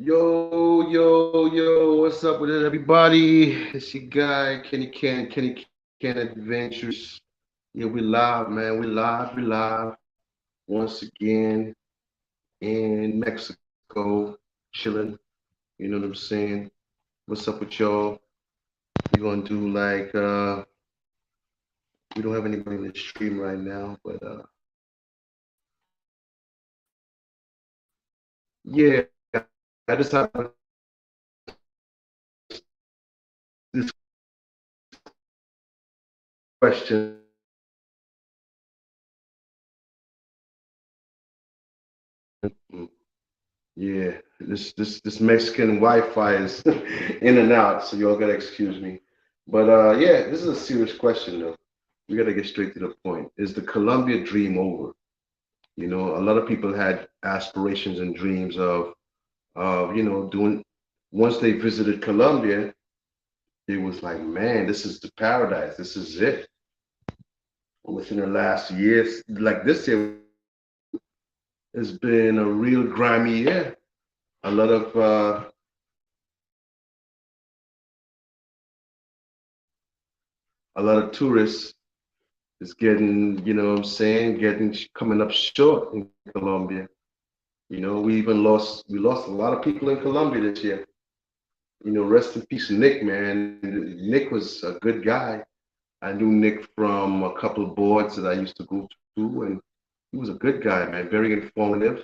Yo, what's up with it, everybody? It's your guy, Kenny Can Adventures. Yeah, we live, man. We live once again in Mexico, chilling. You know what I'm saying? What's up with y'all? We're gonna do we don't have anybody in the stream right now, but yeah, I just have this question. Yeah, this Mexican Wi-Fi is in and out, so y'all gotta excuse me. But yeah, this is a serious question though. We gotta get straight to the point. Is the Colombia dream over? You know, a lot of people had aspirations and dreams of doing. Once they visited Colombia, it was like, man, this is the paradise. This is it. Within the last years, like this year, has been a real grimy year. A lot of tourists is getting, you know what I'm saying, getting coming up short in Colombia. You know, we lost a lot of people in Colombia this year. You know, rest in peace, Nick, man. Nick was a good guy. I knew Nick from a couple of boards that I used to go to, and he was a good guy, man, very informative.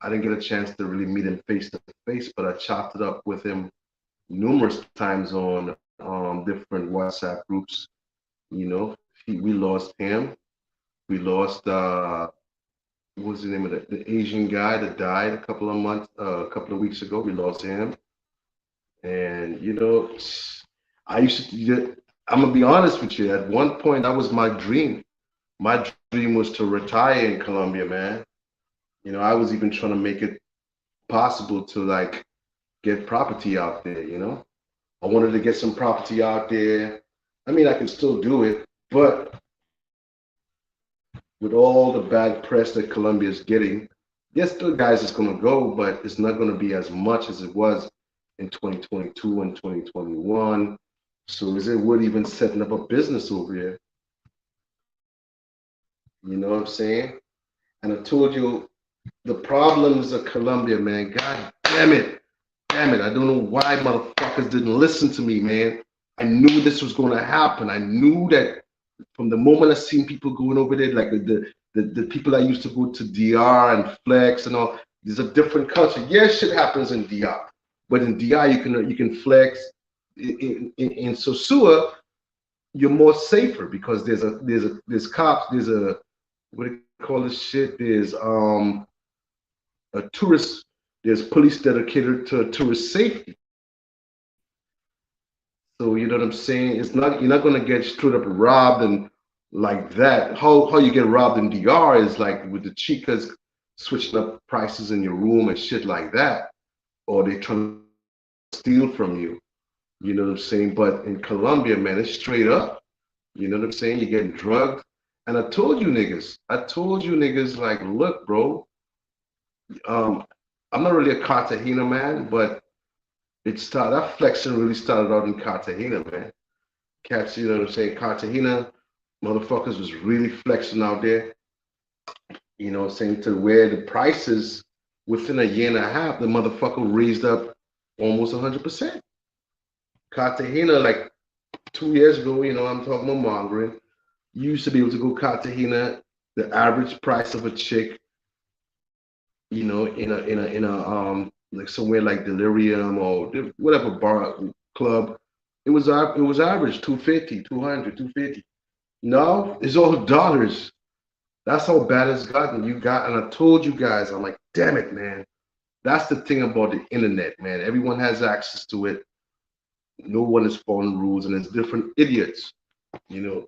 I didn't get a chance to really meet him face to face, but I chopped it up with him numerous times on different WhatsApp groups. You know, we lost him. We lost what was the name of the Asian guy that died a couple of weeks ago. We lost him, and you know, I used to. I'm gonna be honest with you. At one point, that was my dream. My dream was to retire in Colombia, man. You know, I was even trying to make it possible to like get property out there. You know, I wanted to get some property out there. I mean, I can still do it, but with all the bad press that Colombia is getting, yes, still guys is going to go, but it's not going to be as much as it was in 2022 and 2021. So is it worth even setting up a business over here? You know what I'm saying? And I told you the problems of Colombia, man. God damn it. Damn it. I don't know why motherfuckers didn't listen to me, man. I knew this was going to happen. I knew that from the moment I seen people going over there, like the people that used to go to DR and flex and all. There's a different culture. Yes, shit happens in DR, but in DR you can flex. In Sosua, you're more safer because there's cops. There's a what do you call this shit? There's a tourist. There's police dedicated to tourist safety. So you know what I'm saying? It's not you're not gonna get straight up robbed and like that. How you get robbed in DR is like with the chicas switching up prices in your room and shit like that, or they trying to steal from you. You know what I'm saying? But in Colombia, man, it's straight up. You know what I'm saying? You're getting drugged. And I told you niggas, like, look, bro, um, I'm not really a Cartagena man, but that flexing really started out in Cartagena, man. Cats, you know what I'm saying? Cartagena, motherfuckers was really flexing out there, you know what I'm saying, to where the prices within a year and a half, the motherfucker raised up almost 100%. Cartagena, like 2 years ago, you know, I'm talking about mongering. You used to be able to go Cartagena, the average price of a chick, you know, in a like somewhere like Delirium or whatever bar club, it was average 250, 200, 250. No, it's all dollars. That's how bad it's gotten. You got, and I told you guys, I'm like, damn it, man. That's the thing about the internet, man. Everyone has access to it. No one is following rules, and there's different idiots. You know,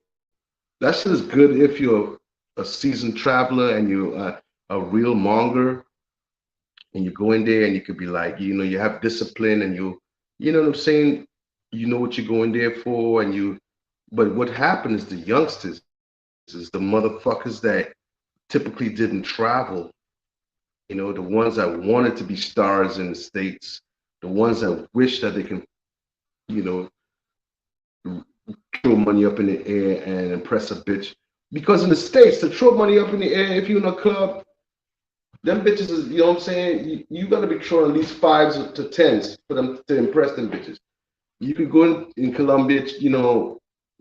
that shit is good if you're a seasoned traveler and you're a real monger, and you go in there and you could be like, you know, you have discipline and you know what I'm saying? You know what you're going there for, and but what happened is the youngsters, is the motherfuckers that typically didn't travel, The ones that wanted to be stars in the States, the ones that wish that they can, you know, throw money up in the air and impress a bitch. Because in the States, to throw money up in the air, if you're in a club, them bitches is, you know what I'm saying? You gotta be throwing at least fives to tens for them to impress them bitches. You could go in Colombia,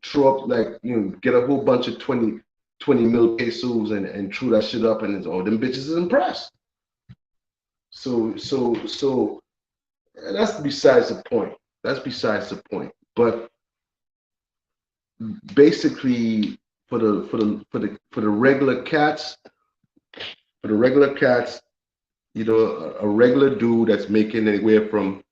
throw up like, get a whole bunch of 20 mil pesos and throw that shit up and it's, oh, them bitches is impressed. So that's besides the point. That's besides the point. But basically, for the regular cats, for the regular cats, a regular dude that's making anywhere from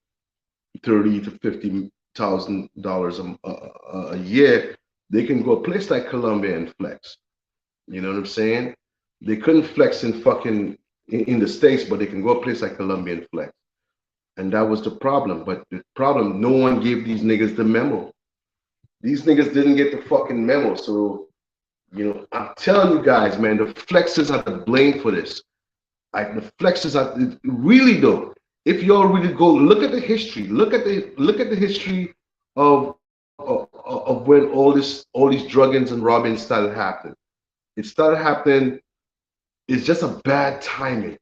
30 to $50,000 a year, they can go a place like Colombia and flex. You know what I'm saying? They couldn't flex in fucking in the States, but they can go a place like Colombia and flex. And that was the problem. But the problem, no one gave these niggas the memo. These niggas didn't get the fucking memo. So, I'm telling you guys, man, the flexes are to blame for this. Like the flexes are really though. If y'all really go look at the history, look at the history of when all these druggings and robbings started happening. It started happening. It's just a bad timing.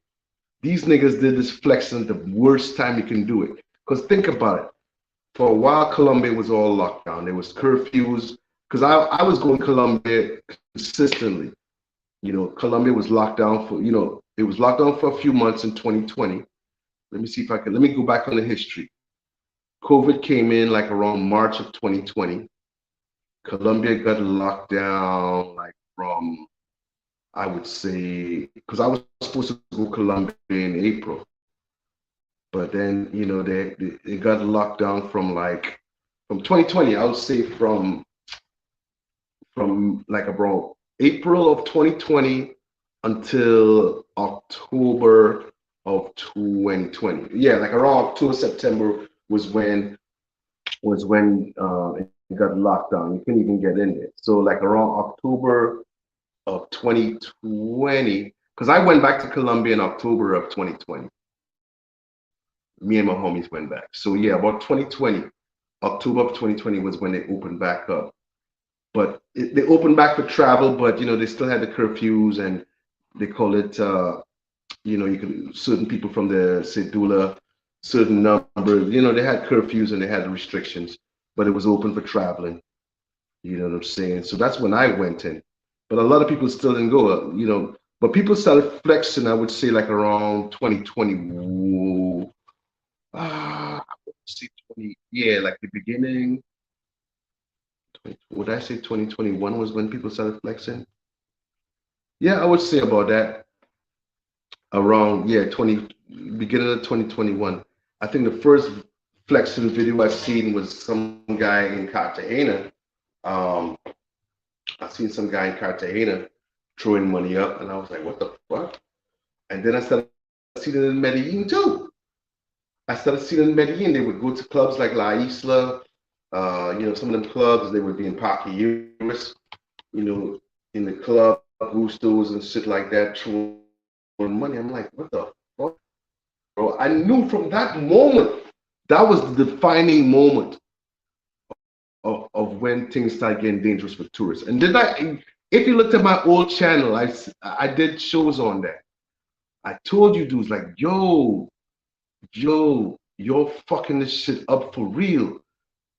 These niggas did this flexing the worst time you can do it. Because think about it. For a while, Colombia was all locked down. There was curfews. Because I was going to Colombia consistently. Colombia was locked down it was locked down for a few months in 2020. Let me go back on the history. COVID came in like around March of 2020. Colombia got locked down like from, I would say, because I was supposed to go to Colombia in April. But then, they got locked down from 2020, I would say from like around April of 2020 until October of 2020. Yeah, like around October, September was when it got locked down. You couldn't even get in there. So like around October of 2020, because I went back to Colombia in October of 2020. Me and my homies went back. So yeah, about 2020, October of 2020 was when they opened back up. But they opened back for travel, but they still had the curfews and they call it, you can certain people from the cedula, certain numbers, they had curfews and they had the restrictions, but it was open for traveling. You know what I'm saying? So that's when I went in. But a lot of people still didn't go, but people started flexing, I would say like around 2020. I would say 20, yeah, like the beginning. Would I say 2021 was when people started flexing? Yeah, I would say about that. Around, yeah, beginning of 2021. I think the first flexing video I seen was some guy in Cartagena. I seen some guy in Cartagena throwing money up, and I was like, what the fuck? And then I started seeing it in Medellin too. I started seeing it in Medellin. They would go to clubs like La Isla, some of them clubs, they would be in Parque Uris, in the club, boostos and shit like that, throwing money. I'm like, what the fuck? Bro, I knew from that moment, that was the defining moment of when things start getting dangerous for tourists. And if you looked at my old channel, I did shows on that. I told you dudes like, yo, you're fucking this shit up for real.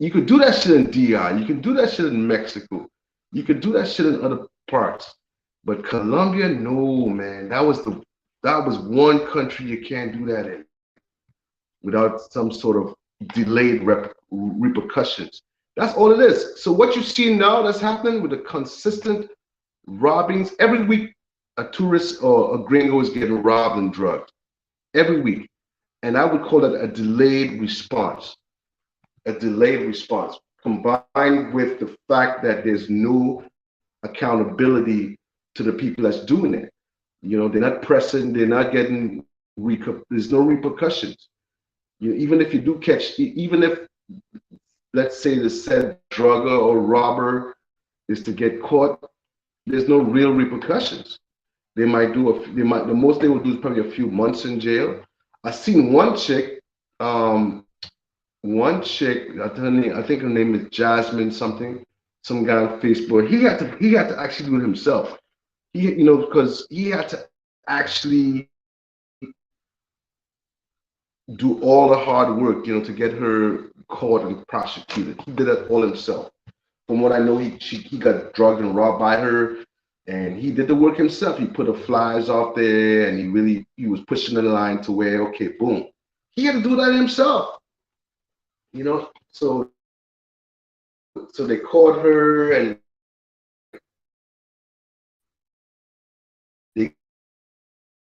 You could do that shit in DR. You can do that shit in Mexico. You could do that shit in other parts. But Colombia, no, man. That was one country you can't do that in without some sort of delayed repercussions. That's all it is. So what you see now that's happening with the consistent robbings, every week a tourist or a gringo is getting robbed and drugged. Every week. And I would call that a delayed response. A delayed response combined with the fact that there's no accountability to the people that's doing it. They're not pressing, they're not getting, there's no repercussions. Even if you do catch, even if, let's say, the said drugger or robber is to get caught, there's no real repercussions. They might do they might, the most they will do is probably a few months in jail. I seen um, one chick, I think her name is Jasmine something, some guy on Facebook. He had to actually do it himself. Because he had to actually do all the hard work, to get her caught and prosecuted. He did that all himself. From what I know, he got drugged and robbed by her, and he did the work himself. He put the flyers out there, and he was pushing the line to where, okay, boom, he had to do that himself. So they caught her and they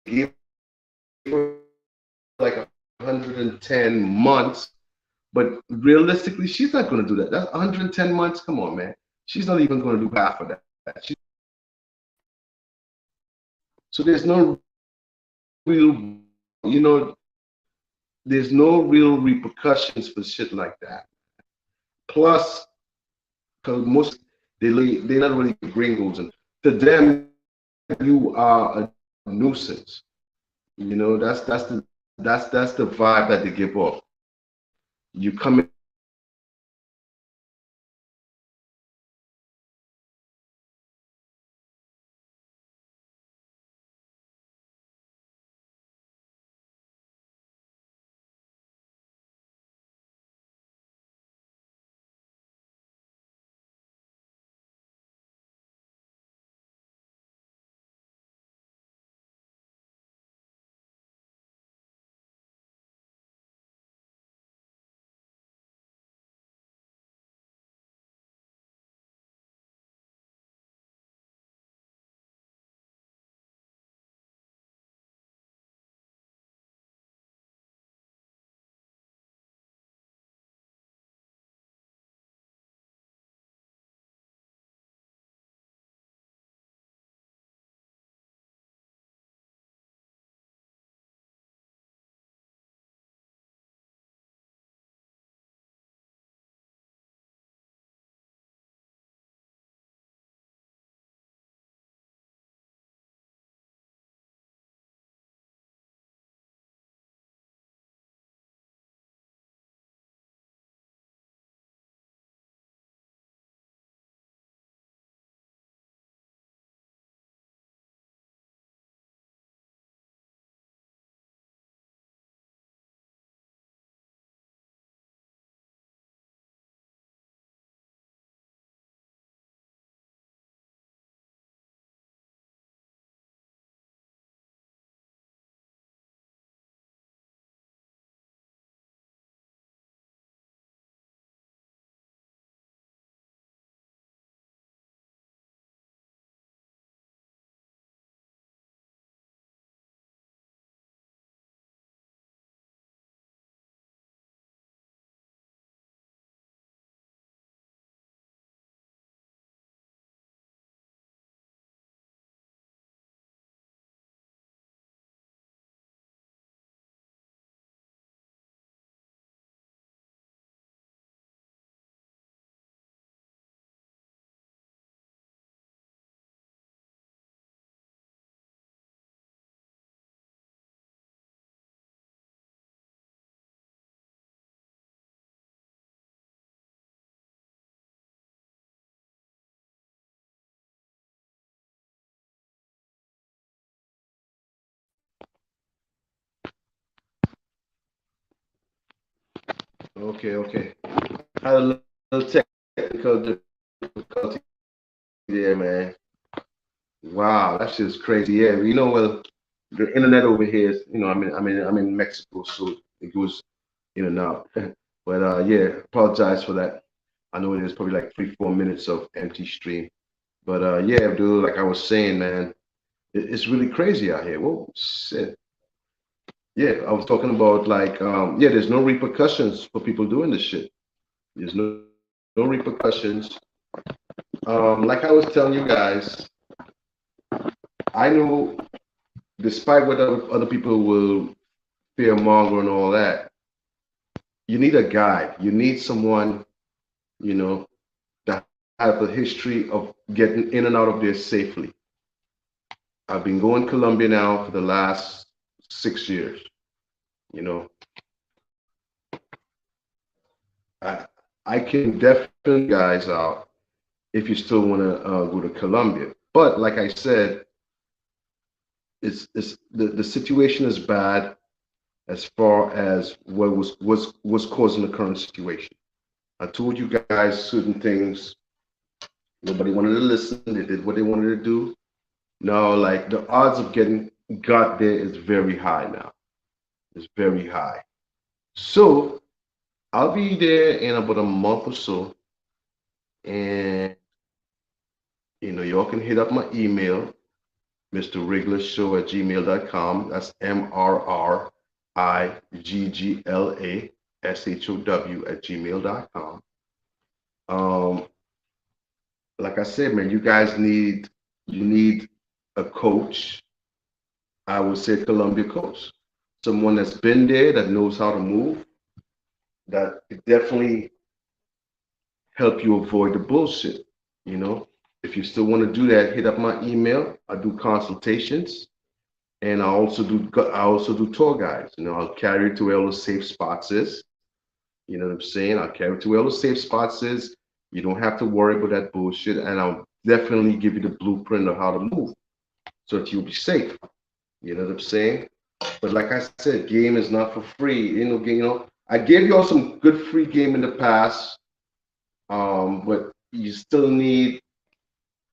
gave her like 110 months. But realistically, she's not going to do that. That's 110 months. Come on, man. She's not even going to do half of that. So there's no real, you know, there's no real repercussions for shit like that. Plus, because they're not really gringos, and to them you are a nuisance. That's the vibe that they give off. You come in here and you try to do something good, and okay. Had a little technical difficulty there, man. Wow, that shit's crazy. Yeah, well, the internet over here is, I'm in Mexico, so it goes in and out. But yeah, apologize for that. I know it is probably like 3-4 minutes of empty stream. But yeah, dude, like I was saying, man, it's really crazy out here. Whoa, shit. Yeah, I was talking about like, yeah, there's no repercussions for people doing this shit. There's no repercussions. Like I was telling you guys, I know, despite what other people will fear monger and all that, you need a guide. You need someone, you know, that has a history of getting in and out of there safely. I've been going to Colombia now for the last 6 years. You know, I I can definitely guys out if you still want to go to Colombia. But like I said, it's the situation is bad as far as what's causing the current situation. I told you guys certain things. Nobody wanted to listen. They did what they wanted to do. No, like the odds of getting got there is very high now. It's very high. So I'll be there in about a month or so, and y'all can hit up my email, Mr. Rigler Show at gmail.com. That's MRRIGGLASHOW at gmail.com. Um, like I said, man, you need a coach. I would say Columbia coach, someone that's been there, that knows how to move, that could definitely help you avoid the bullshit. You know, if you still want to do that, hit up my email. I do consultations, and I also do tour guides. I'll carry you to where all the safe spots is. You know what I'm saying? I'll carry you to where all the safe spots is. You don't have to worry about that bullshit, and I'll definitely give you the blueprint of how to move so that you'll be safe. You know what I'm saying? But like I said, game is not for free. I gave y'all some good free game in the past, but you still need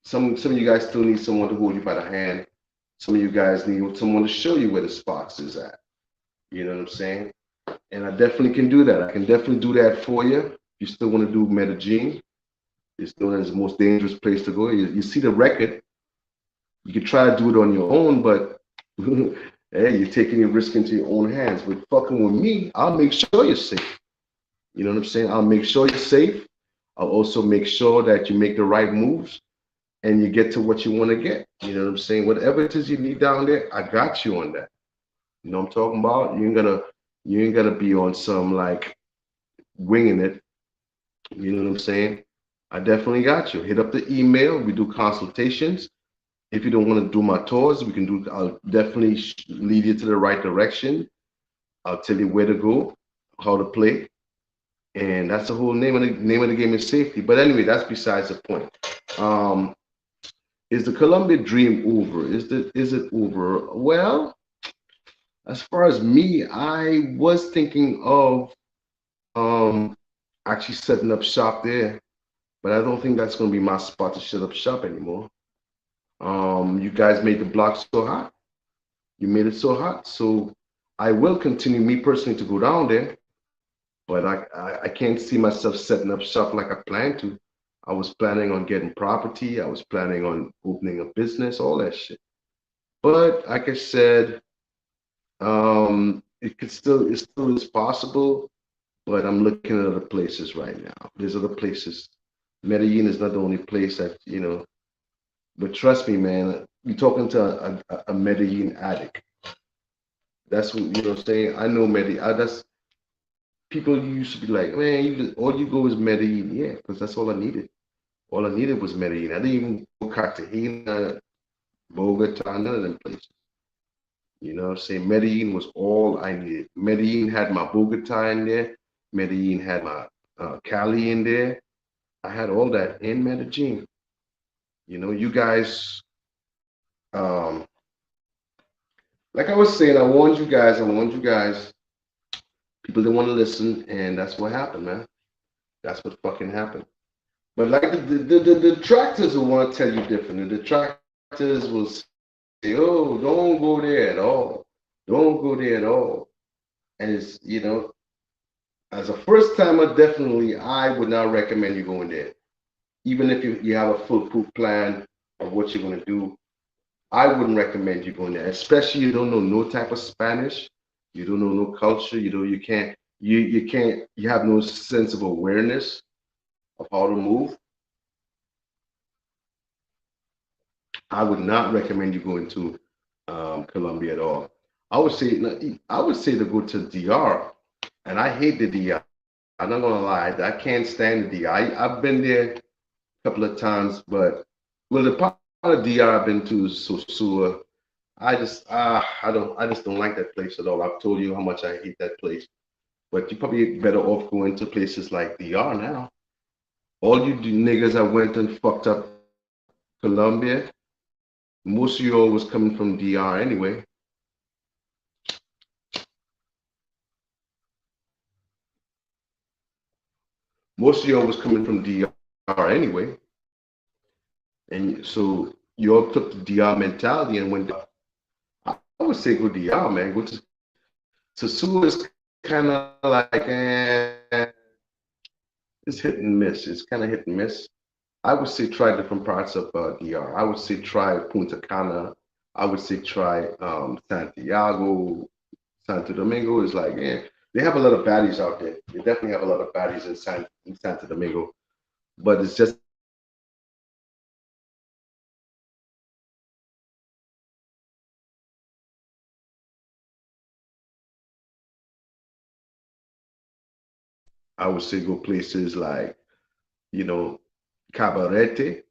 some of you guys still need someone to hold you by the hand. Some of you guys need someone to show you where the spots is at. You know what I'm saying? And I definitely can do that. I can definitely do that for you. If you still want to do Medellin, it's known as the most dangerous place to go. You see the record. You can try to do it on your own, but hey, you're taking your risk into your own hands. But fucking with me, I'll make sure you're safe. You know what I'm saying? I'll make sure you're safe. I'll also make sure that you make the right moves and you get to what you want to get. You know what I'm saying? Whatever it is you need down there, I got you on that. You know what I'm talking about? You ain't gonna be on some like winging it. You know what I'm saying? I definitely got you. Hit up the email. We do consultations. If you don't want to do my tours, I'll definitely lead you to the right direction. I'll tell you where to go, how to play, and that's the whole name of the game is safety. But anyway, that's besides the point. Um, is the Colombia dream over? Is it over? Well, as far as me, I was thinking of um actually setting up shop there, but I don't think that's gonna be my spot to set up shop anymore. You guys made the block so hot. You made it so hot. So I will continue, me personally, to go down there, but I can't see myself setting up shop like I planned to. I was planning on getting property. I was planning on opening a business, all that shit. But like I said, it still is possible, but I'm looking at other places right now. There's other places. Medellin is not the only place that. But trust me, man, you're talking to a Medellin addict. That's what I'm saying. I know Medellin. That's people used to be like, man, all you go is Medellin. Yeah, because that's all I needed. All I needed was Medellin. I didn't even go Cartagena, Bogota, none of them places. You know what I'm saying? Medellin was all I needed. Medellin had my Bogota in there. Medellin had my Cali in there. I had all that in Medellin. You guys, um, like I was saying, I warned you guys. People didn't want to listen, and that's what happened, man. That's what fucking happened. But like the detractors will want to tell you different. The detractors will say, oh, don't go there at all. Don't go there at all. And as a first timer, definitely I would not recommend you going there. Even if you have a foolproof plan of what you're going to do, I wouldn't recommend you going there, especially you don't know no type of Spanish, you don't know no culture, you have no sense of awareness of how to move. I would not recommend you going to Colombia at all. I would say to go to DR, and I hate the DR. I'm not gonna lie, I can't stand the DR. I've been there a couple of times, but well, the part of DR I've been to is Sosua. I just don't like that place at all. I've told you how much I hate that place. But you probably better off going to places like DR now. All you niggas that went and fucked up Colombia, most of y'all was coming from DR anyway. Most of y'all was coming from DR anyway. And so y'all took the DR mentality and went. I would say go DR, man. Go to Sue is kind of like it's hit and miss. It's kind of hit and miss. I would say try different parts of DR. I would say try Punta Cana. I would say try Santiago, Santo Domingo is like, yeah, they have a lot of baddies out there. They definitely have a lot of baddies in Santo Domingo. But it's just I would say go places like, you know, Cabarete.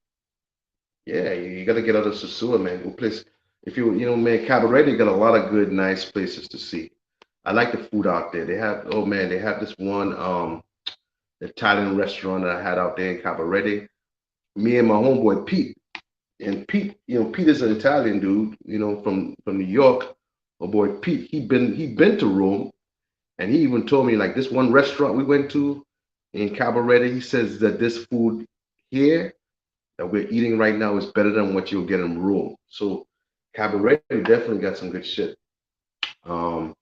Yeah, you gotta get out of Sosua, man. Go place if man, Cabarete got a lot of good, nice places to see. I like the food out there. They have, oh man, they have this one Italian restaurant that I had out there in Cabarete. Me and my homeboy Pete, and Pete, Pete is an Italian dude, from New York. My boy Pete, he been to Rome, and he even told me like this one restaurant we went to in Cabarete. He says that this food here that we're eating right now is better than what you'll get in Rome. So Cabarete definitely got some good shit. Um,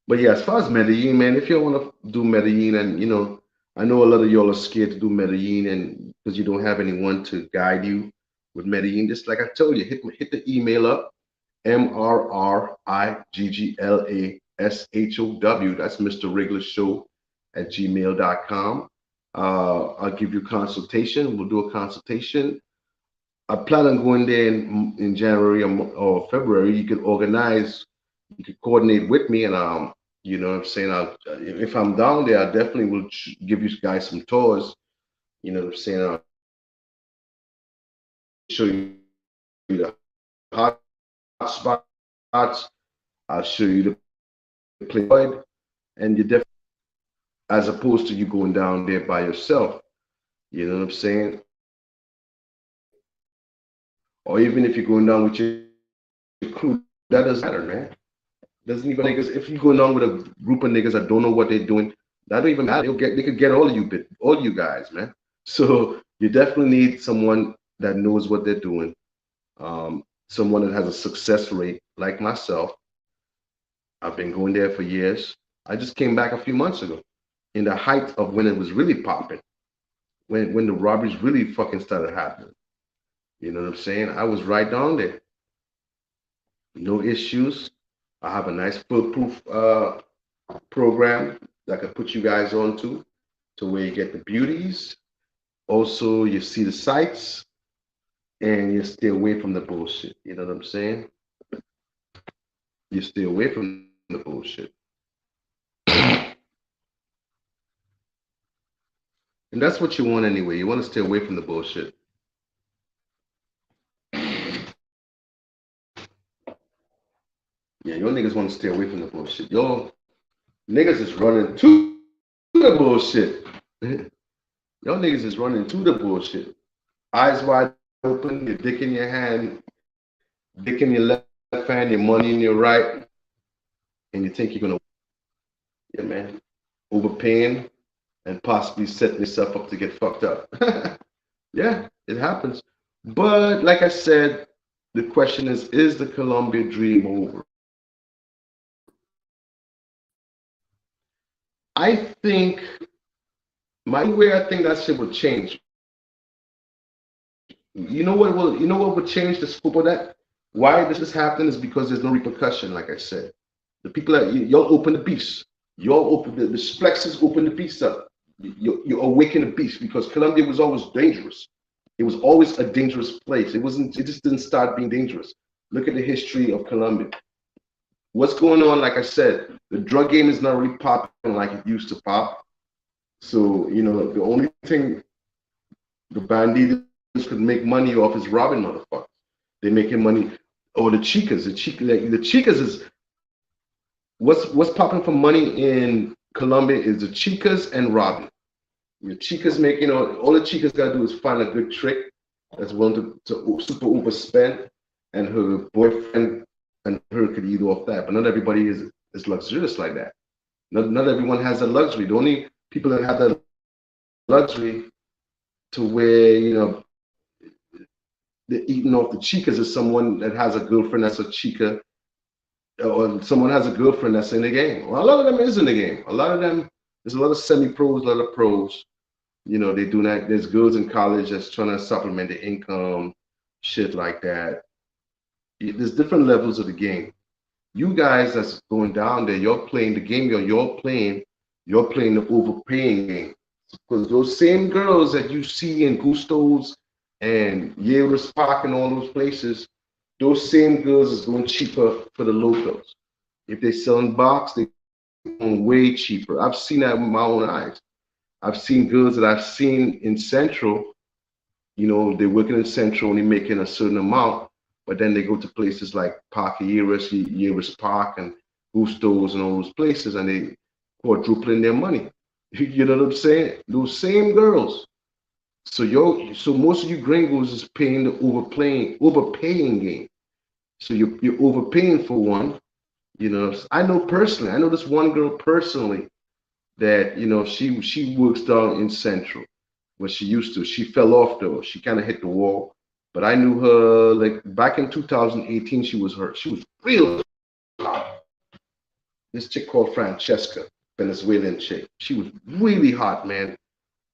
but yeah, as far as Medellin, man, if you want to do Medellin, and I know a lot of y'all are scared to do Medellin, and because you don't have anyone to guide you with Medellin, just like I told you, hit the email up, MRRIGGLASHOW. That's Mr. Wriggler Show at gmail.com. I'll give you a consultation. We'll do a consultation. I plan on going there in January or February. You could organize, you could coordinate with me, and you know what I'm saying. If I'm down there, I definitely will give you guys some tours. You know what I'm saying. I'll show you the hot spots. I'll show you the place, and you definitely, as opposed to you going down there by yourself. You know what I'm saying. Or even if you're going down with your crew, that doesn't matter, man. Doesn't even niggas. If you going on with a group of niggas that don't know what they're doing, that don't even matter. They could get all you guys, man. So you definitely need someone that knows what they're doing. Someone that has a success rate like myself. I've been going there for years. I just came back a few months ago, in the height of when it was really popping, when the robberies really fucking started happening. You know what I'm saying? I was right down there. No issues. I have a nice foolproof program that I can put you guys onto, to where you get the beauties. Also, you see the sights, and you stay away from the bullshit. You know what I'm saying? You stay away from the bullshit. And that's what you want anyway. You want to stay away from the bullshit. Yeah, your niggas want to stay away from the bullshit. Your niggas is running to the bullshit. Your niggas is running to the bullshit. Eyes wide open, your dick in your hand, dick in your left hand, your money in your right, and you think you're gonna, yeah, man, overpaying and possibly setting yourself up to get fucked up. Yeah, it happens. But like I said, the question is the Colombia dream over? I think my way I think that shit will change. You know what will change the scope of that? Why this is happening is because there's no repercussion, like I said. The people that y'all open the beast. Y'all open the plexus, open the beast up. You awaken the beast, because Colombia was always dangerous. It was always a dangerous place. It just didn't start being dangerous. Look at the history of Colombia. What's going on? Like I said, the drug game is not really popping like it used to pop. So, the only thing the banditos could make money off is robbing motherfuckers. They're making money. or the chicas. The chicas is what's popping for money in Colombia is the chicas and robbing. Your chicas make, all the chicas gotta do is find a good trick that's willing to super overspend, and her boyfriend and her could eat off that. But not everybody is luxurious like that. Not everyone has the luxury. The only people that have that luxury to where, they're eating off the chicas is someone that has a girlfriend that's a chica, or someone has a girlfriend that's in the game. Well, a lot of them is in the game. A lot of them, there's a lot of semi-pros, a lot of pros. They do that. There's girls in college that's trying to supplement their income, shit like that. There's different levels of the game. You guys that's going down there, you're playing the game you're playing the overpaying game. Because those same girls that you see in Gusto's and Yale's Park and all those places, those same girls is going cheaper for the locals. If they sell in box, they're going way cheaper. I've seen that with my own eyes. I've seen girls that I've seen in Central, they're working in Central and they're making a certain amount, but then they go to places like Park Yeris Park and Gusto's and all those places, and they quadrupling their money. You know what I'm saying? Those same girls. So most of you gringos is paying the overpaying game. So you're overpaying for one. I know personally. I know this one girl personally that she works down in Central, what she used to. She fell off though. She kind of hit the wall. But I knew her like back in 2018. She was hurt. She was real hot. This chick called Francesca, Venezuelan chick. She was really hot, man.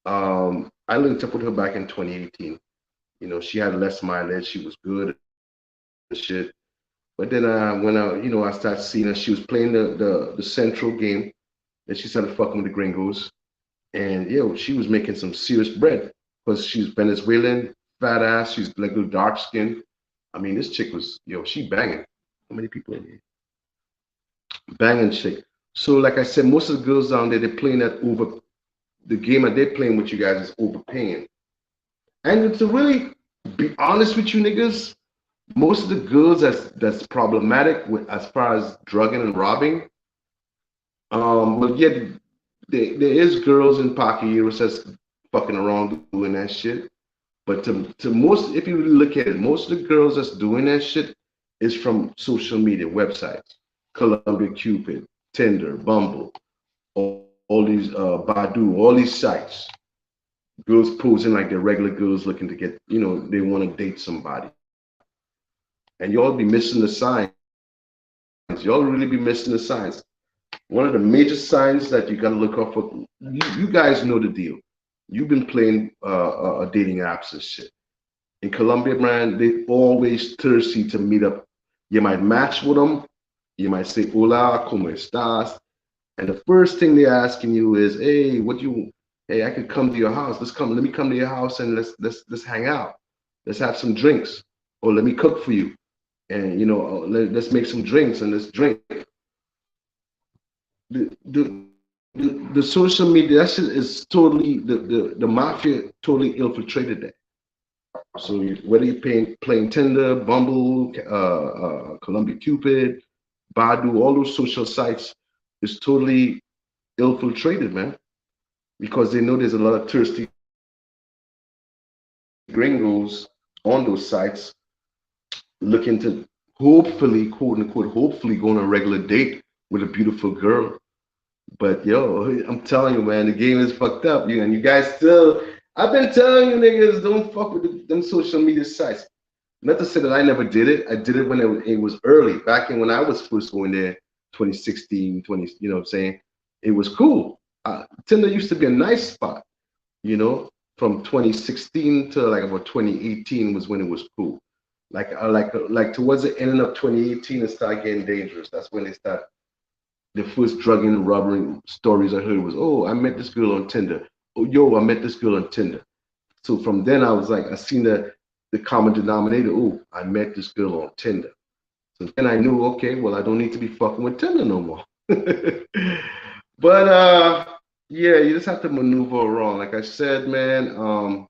I linked up with her back in 2018. She had less mileage. She was good and shit. But then when I started seeing her, she was playing the Central game. Then she started fucking with the gringos. And she was making some serious bread because she's Venezuelan, fat ass. She's like a dark skin. I mean, this chick was, she banging. How many people in here? Banging chick. So, like I said, most of the girls down there, they're playing the game that they're playing with you guys is overpaying. And to really be honest with you niggas, most of the girls that's problematic with as far as drugging and robbing, well, yeah, there is girls in Paquios that's fucking around doing that shit. But to most, if you really look at it, most of the girls that's doing that shit is from social media websites, Colombia Cupid, Tinder, Bumble, all these Badu, all these sites. Girls posing like they're regular girls looking to get, they want to date somebody. And y'all be missing the signs. Y'all really be missing the signs. One of the major signs that you got to look out for, you guys know the deal. You've been playing dating apps and shit. In Colombia, man, they always thirsty to meet up. You might match with them. You might say, hola, ¿cómo estás? And the first thing they're asking you is, hey, I could come to your house. Let me come to your house and let's hang out. Let's have some drinks. Or let me cook for you. And, let's make some drinks and let's drink. The social media, that shit is totally, the mafia totally infiltrated that. So whether you're playing Tinder, Bumble, Columbia Cupid, Badu, all those social sites is totally infiltrated, man. Because they know there's a lot of thirsty gringos on those sites looking to hopefully, quote unquote, hopefully go on a regular date with a beautiful girl. But I'm telling you, man, the game is fucked up. And you guys still, I've been telling you niggas, don't fuck with them social media sites. Not to say that I never did it. I did it when it was early, back in when I was first going there, 2016, 20, you know what I'm saying? It was cool. Tinder used to be a nice spot, from 2016 to like about 2018 was when it was cool. Like towards the end of 2018, it started getting dangerous. That's when they start. The first drug and robbery stories I heard was, oh, I met this girl on Tinder. Oh, I met this girl on Tinder. So from then I was like, I seen the common denominator. Oh, I met this girl on Tinder. So then I knew, okay, well, I don't need to be fucking with Tinder no more. But yeah, you just have to maneuver around. Like I said, man,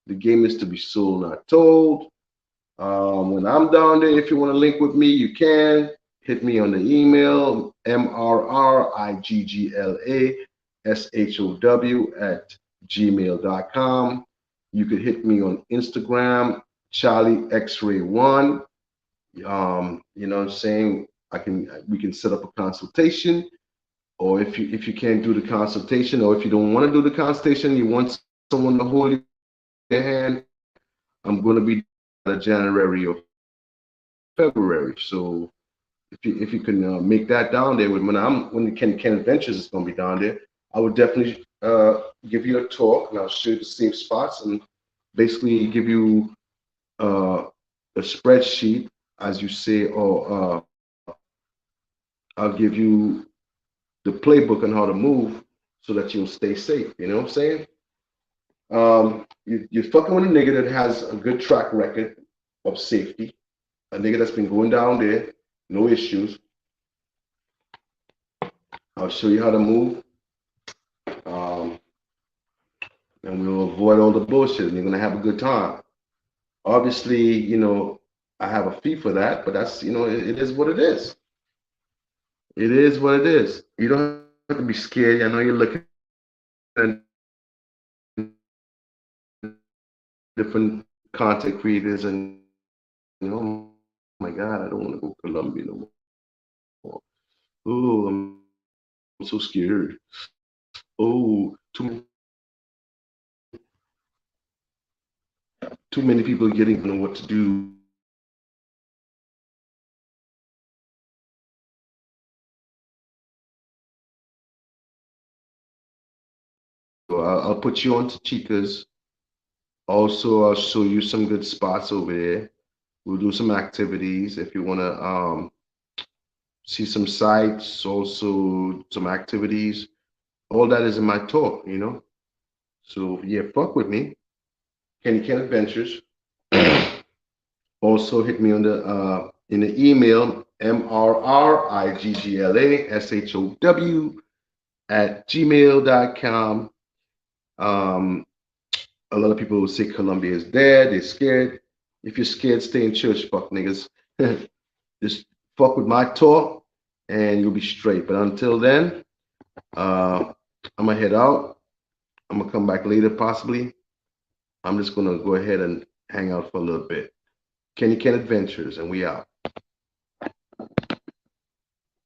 the game is to be sold, not told. When I'm down there, if you want to link with me, you can hit me on the email mrrigglashow@gmail.com. You could hit me on Instagram, Charlie X-Ray One. You know what I'm saying? We can set up a consultation, or if you can't do the consultation, or if you don't want to do the consultation, you want someone to hold your hand, I'm going to be January or February. So if you can make that down there when the Ken Adventures is going to be down there, I would definitely give you a talk and I'll show you the safe spots and basically give you uh, a spreadsheet, as you say, or I'll give you the playbook on how to move so that you'll stay safe. You know what I'm saying? You're fucking with a nigga that has a good track record of safety, a nigga that's been going down there, no issues. I'll show you how to move, um, and we'll avoid all the bullshit, and you're gonna have a good time. Obviously, I have a fee for that, but that's it is what it is. It is what it is. You don't have to be scared. I know you're looking at different content creators, and oh my God, I don't want to go to Colombia no more. Oh, I'm so scared. Oh, too many too many people getting to know what to do. So I'll put you on to Chica's. Also, I'll show you some good spots over there. We'll do some activities if you want to see some sites, also some activities. All that is in my talk. So yeah, fuck with me. Kenny Ken Adventures. Also hit me on the in the email mrrigglashow@gmail.com. Um, a lot of people will say Colombia is dead. They're scared. If you're scared, stay in church, fuck niggas. Just fuck with my talk, and you'll be straight. But until then, uh, I'm gonna head out. I'm gonna come back later, possibly. I'm just gonna go ahead and hang out for a little bit. Kenny Ken Adventures, and we out.